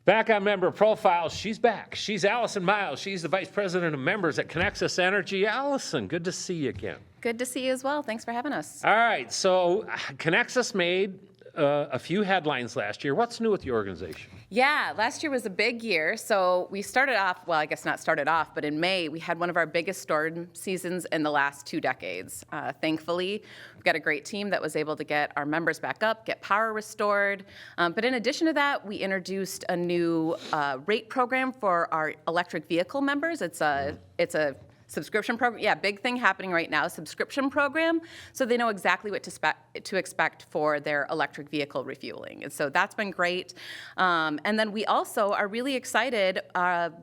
Back on member profiles, she's back. She's Alison Miles. She's the Vice President of Members at Connexus Energy. Alison, good to see you again. Good to see you as well. Thanks for having us. All right, so Connexus made a few headlines last year. What's new with the organization? Yeah, last year was a big year. So we started off, well, I guess not started off, but in May, we had one of our biggest storm seasons in the last 2 decades. Thankfully, we've got a great team that was able to get our members back up, get power restored. But in addition to that, we introduced a new rate program for our electric vehicle members. It's a subscription program. Yeah, big thing happening right now, subscription program, so they know exactly what to expect for their electric vehicle refueling. And so that's been great. And then we also are really excited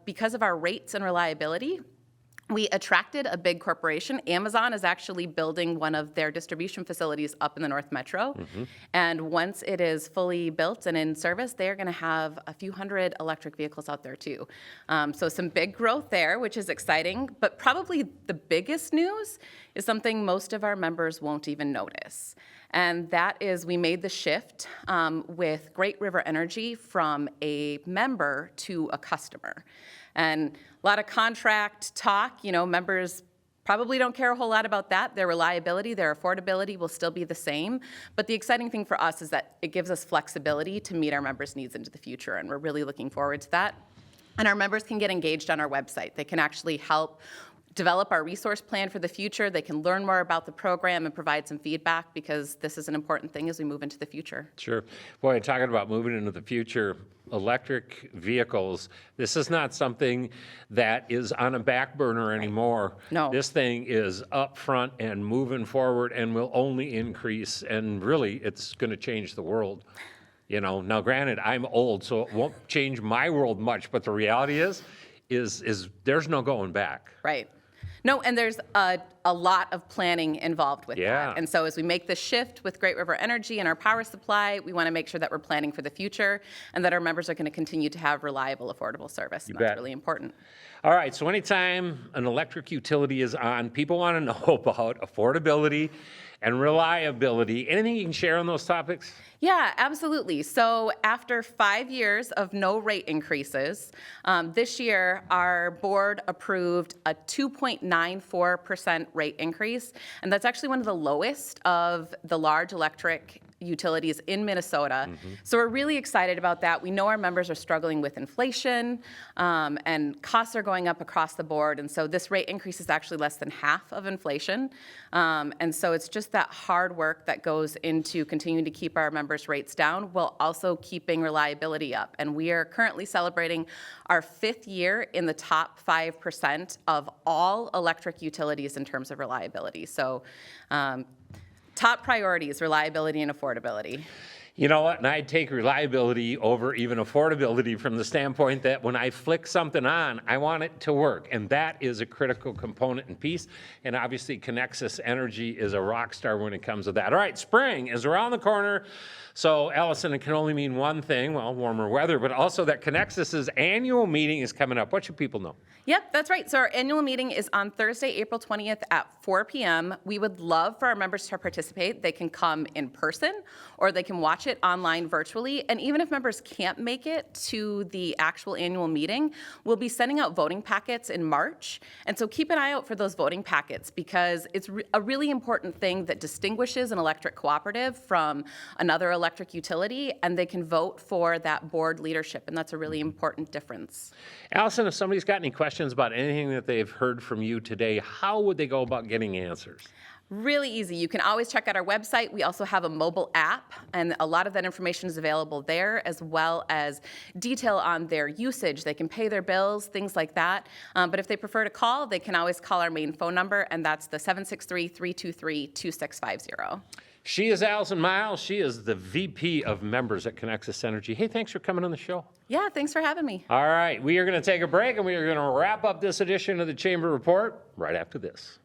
because of our rates and reliability. We attracted a big corporation. Amazon is actually building one of their distribution facilities up in the North Metro. And once it is fully built and in service, they're going to have a few hundred electric vehicles out there too. So some big growth there, which is exciting. But probably the biggest news is something most of our members won't even notice. And that is we made the shift with Great River Energy from a member to a customer. And a lot of contract talk, members probably don't care a whole lot about that. Their reliability, their affordability will still be the same. But the exciting thing for us is that it gives us flexibility to meet our members' needs into the future, and we're really looking forward to that. And our members can get engaged on our website. They can actually help develop our resource plan for the future. They can learn more about the program and provide some feedback, because this is an important thing as we move into the future. Sure. Boy, talking about moving into the future, electric vehicles, this is not something that is on a back burner anymore. No. This thing is up front and moving forward and will only increase, and really it's going to change the world. Now granted, I'm old, so it won't change my world much, but the reality is there's no going back. Right. No, and there's a lot of planning involved with that. And so as we make the shift with Great River Energy and our power supply, we want to make sure that we're planning for the future and that our members are going to continue to have reliable, affordable service. And that's really important. All right, so anytime an electric utility is on, people want to know about affordability and reliability. Anything you can share on those topics? Yeah, absolutely. So after 5 years of no rate increases, this year our board approved a 2.94% rate increase, and that's actually one of the lowest of the large electric utilities in Minnesota. So we're really excited about that. We know our members are struggling with inflation, and costs are going up across the board, and so this rate increase is actually less than half of inflation. And so it's just that hard work that goes into continuing to keep our members' rates down while also keeping reliability up. And we are currently celebrating our 5th year in the top 5% of all electric utilities in terms of reliability. So top priorities, reliability and affordability. You know what? And I'd take reliability over even affordability from the standpoint that when I flick something on, I want it to work. And that is a critical component and piece. And obviously, Connexus Energy is a rock star when it comes to that. All right, spring is around the corner. So, Alison, it can only mean one thing, well, warmer weather, but also that Connexus's annual meeting is coming up. What should people know? Yep, that's right. So our annual meeting is on Thursday, April 20th at 4 p.m. We would love for our members to participate. They can come in person or they can watch it online virtually. And even if members can't make it to the actual annual meeting, we'll be sending out voting packets in March. And so keep an eye out for those voting packets, because it's a really important thing that distinguishes an electric cooperative from another electric utility, and they can vote for that board leadership, and that's a really important difference. Alison, if somebody's got any questions about anything that they've heard from you today, how would they go about getting answers? Really easy. You can always check out our website. We also have a mobile app, and a lot of that information is available there, as well as detail on their usage. They can pay their bills, things like that. But if they prefer to call, they can always call our main phone number, and that's the 763-323-2650. She is Alison Miles. She is the VP of Members at Connexus Energy. Hey, thanks for coming on the show. Yeah, thanks for having me. All right, we are going to take a break, and we are going to wrap up this edition of the Chamber Report right after this.